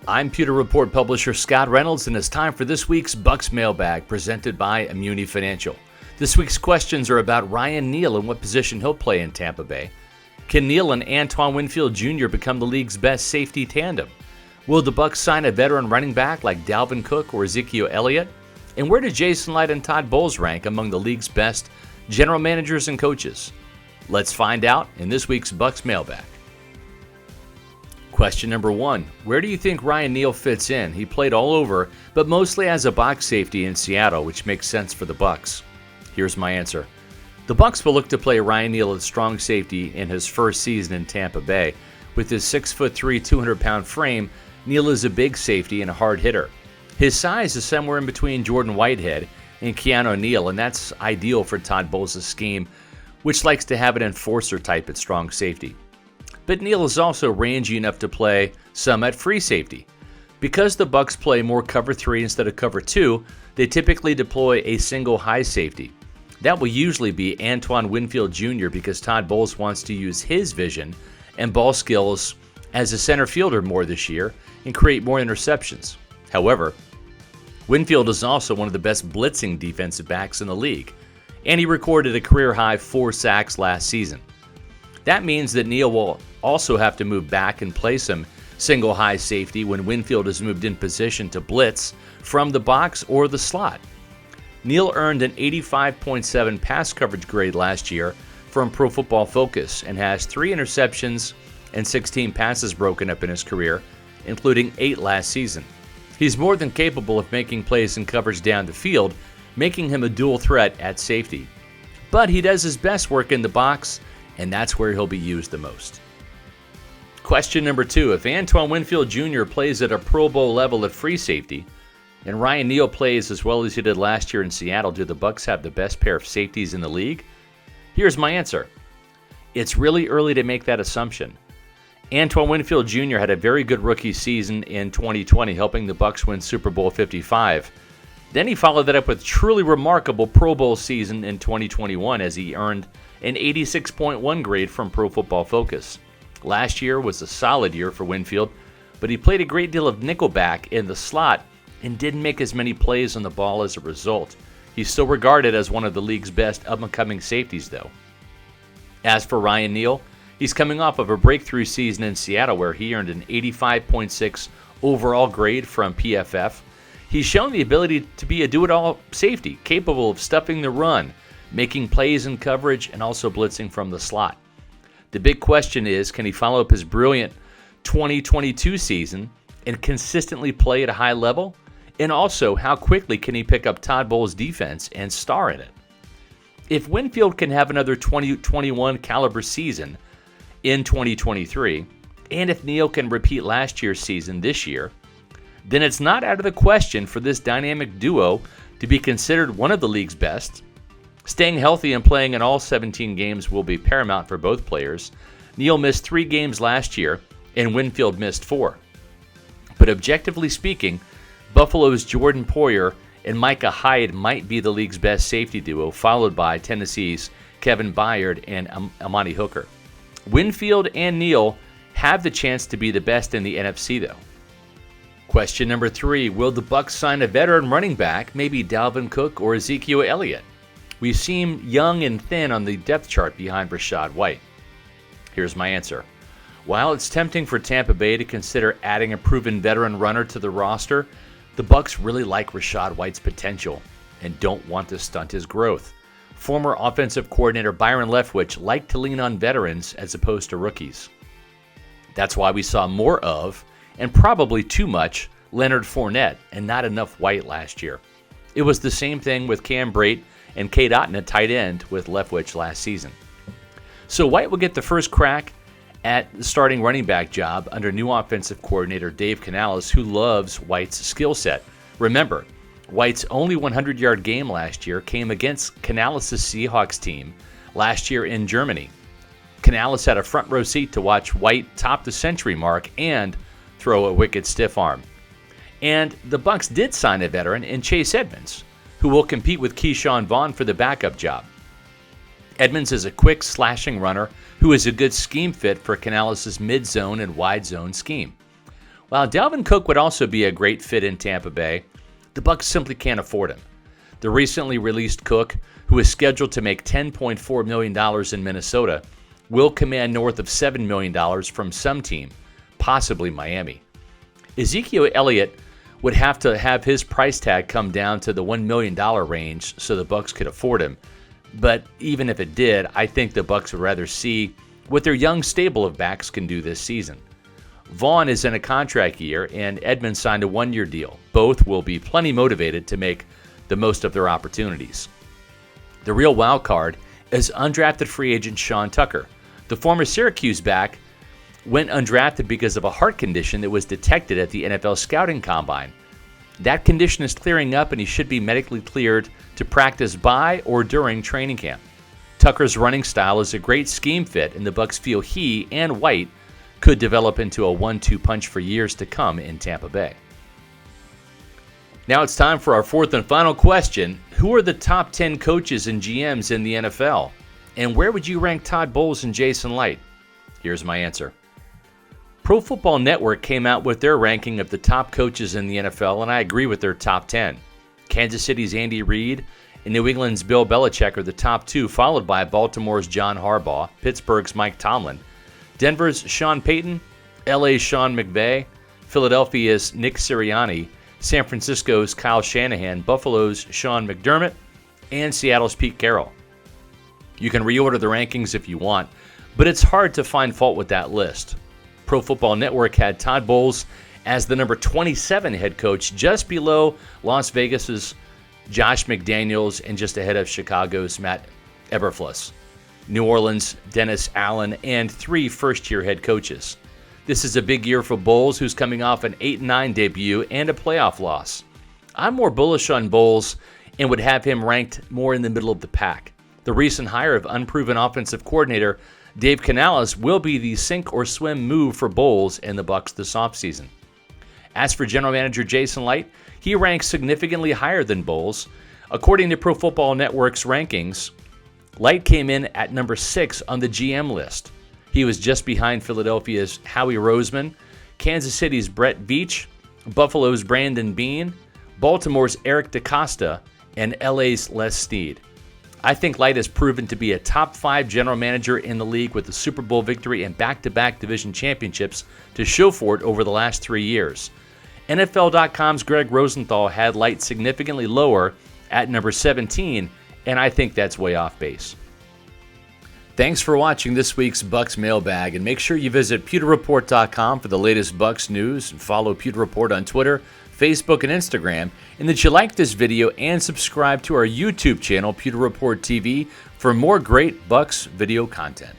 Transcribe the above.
I'm Pewter Report publisher Scott Reynolds, and it's time for this week's Bucs Mailbag, presented by Amuni Financial. This week's questions are about Ryan Neal and what position he'll play in Tampa Bay. Can Neal and Antoine Winfield Jr. become the league's best safety tandem? Will the Bucs sign a veteran running back like Dalvin Cook or Ezekiel Elliott? And where do Jason Licht and Todd Bowles rank among the league's best general managers and coaches? Let's find out in this week's Bucs Mailbag. Question number 1. Where do you think Ryan Neal fits in? He played all over, but mostly as a box safety in Seattle, which makes sense for the Bucs. Here's my answer. The Bucs will look to play Ryan Neal at strong safety in his first season in Tampa Bay. With his 6'3", 200-pound frame, Neal is a big safety and a hard hitter. His size is somewhere in between Jordan Whitehead and Keanu Neal, and that's ideal for Todd Bowles' scheme, which likes to have an enforcer type at strong safety. But Neal is also rangy enough to play some at free safety. Because the Bucs play more cover 3 instead of cover 2, they typically deploy a single high safety. That will usually be Antoine Winfield Jr. because Todd Bowles wants to use his vision and ball skills as a center fielder more this year and create more interceptions. However, Winfield is also one of the best blitzing defensive backs in the league, and he recorded a career-high 4 sacks last season. That means that Neal will also have to move back and play some single high safety when Winfield is moved in position to blitz from the box or the slot. Neal earned an 85.7 pass coverage grade last year from Pro Football Focus and has 3 interceptions and 16 passes broken up in his career, including 8 last season. He's more than capable of making plays and coverage down the field, making him a dual threat at safety. But he does his best work in the box, and that's where he'll be used the most. Question number 2. If Antoine Winfield Jr. plays at a Pro Bowl level at free safety, and Ryan Neal plays as well as he did last year in Seattle, do the Bucs have the best pair of safeties in the league? Here's my answer. It's really early to make that assumption. Antoine Winfield Jr. had a very good rookie season in 2020, helping the Bucs win Super Bowl 55. Then he followed that up with a truly remarkable Pro Bowl season in 2021 as he earned an 86.1 grade from Pro Football Focus. Last year was a solid year for Winfield, but he played a great deal of nickelback in the slot and didn't make as many plays on the ball as a result. He's still regarded as one of the league's best up-and-coming safeties, though. As for Ryan Neal, he's coming off of a breakthrough season in Seattle where he earned an 85.6 overall grade from PFF. He's shown the ability to be a do-it-all safety, capable of stuffing the run, making plays in coverage, and also blitzing from the slot. The big question is, can he follow up his brilliant 2022 season and consistently play at a high level? And also, how quickly can he pick up Todd Bowles' defense and star in it? If Winfield can have another 2021 caliber season in 2023, and if Neal can repeat last year's season this year, then it's not out of the question for this dynamic duo to be considered one of the league's best. Staying healthy and playing in all 17 games will be paramount for both players. Neal missed 3 games last year, and Winfield missed 4. But objectively speaking, Buffalo's Jordan Poyer and Micah Hyde might be the league's best safety duo, followed by Tennessee's Kevin Byard and Amani Hooker. Winfield and Neal have the chance to be the best in the NFC, though. Question number 3. Will the Bucs sign a veteran running back, maybe Dalvin Cook or Ezekiel Elliott? We seem young and thin on the depth chart behind Rachaad White. Here's my answer. While it's tempting for Tampa Bay to consider adding a proven veteran runner to the roster, the Bucs really like Rachaad White's potential and don't want to stunt his growth. Former offensive coordinator Byron Leftwich liked to lean on veterans as opposed to rookies. That's why we saw more of, and probably too much, Leonard Fournette and not enough White last year. It was the same thing with Cam Brate and Cade Otton at tight end with Leftwich last season. So White will get the first crack at the starting running back job under new offensive coordinator Dave Canales, who loves White's skill set. Remember, White's only 100-yard game last year came against Canales' Seahawks team last year in Germany. Canales had a front row seat to watch White top the century mark and throw a wicked stiff arm. And the Bucs did sign a veteran in Chase Edmonds, who will compete with Keyshawn Vaughn for the backup job. Edmonds is a quick, slashing runner who is a good scheme fit for Canales' mid-zone and wide-zone scheme. While Dalvin Cook would also be a great fit in Tampa Bay, the Bucs simply can't afford him. The recently released Cook, who is scheduled to make $10.4 million in Minnesota, will command north of $7 million from some team, possibly Miami. Ezekiel Elliott would have to have his price tag come down to the $1 million range so the Bucs could afford him. But even if it did, I think the Bucs would rather see what their young stable of backs can do this season. Vaughn is in a contract year, and Edmonds signed a one-year deal. Both will be plenty motivated to make the most of their opportunities. The real wild card is undrafted free agent Sean Tucker. The former Syracuse back went undrafted because of a heart condition that was detected at the NFL scouting combine. That condition is clearing up, and he should be medically cleared to practice by or during training camp. Tucker's running style is a great scheme fit, and the Bucs feel he and White could develop into a 1-2 punch for years to come in Tampa Bay. Now it's time for our fourth and final question. Who are the top 10 coaches and GMs in the NFL? And where would you rank Todd Bowles and Jason Licht? Here's my answer. Pro Football Network came out with their ranking of the top coaches in the NFL, and I agree with their top 10. Kansas City's Andy Reid and New England's Bill Belichick are the top two, followed by Baltimore's John Harbaugh, Pittsburgh's Mike Tomlin, Denver's Sean Payton, LA's Sean McVay, Philadelphia's Nick Sirianni, San Francisco's Kyle Shanahan, Buffalo's Sean McDermott, and Seattle's Pete Carroll. You can reorder the rankings if you want, but it's hard to find fault with that list. Pro Football Network had Todd Bowles as the number 27 head coach, just below Las Vegas's Josh McDaniels and just ahead of Chicago's Matt Eberflus, New Orleans' Dennis Allen, and 3 first-year head coaches. This is a big year for Bowles, who's coming off an 8-9 debut and a playoff loss. I'm more bullish on Bowles and would have him ranked more in the middle of the pack. The recent hire of unproven offensive coordinator Dave Canales will be the sink-or-swim move for Bowles and the Bucs this offseason. As for general manager Jason Licht, he ranks significantly higher than Bowles. According to Pro Football Network's rankings, Licht came in at number 6 on the GM list. He was just behind Philadelphia's Howie Roseman, Kansas City's Brett Veach, Buffalo's Brandon Beane, Baltimore's Eric DeCosta, and LA's Les Snead. I think Licht has proven to be a top 5 general manager in the league with a Super Bowl victory and back-to-back division championships to show for it over the last 3 years. NFL.com's Greg Rosenthal had Licht significantly lower at number 17, and I think that's way off base. Thanks for watching this week's Bucs Mailbag, and make sure you visit pewterreport.com for the latest Bucs news, and follow Pewter Report on Twitter, Facebook, and Instagram, and that you like this video and subscribe to our YouTube channel, Pewter Report TV, for more great Bucs video content.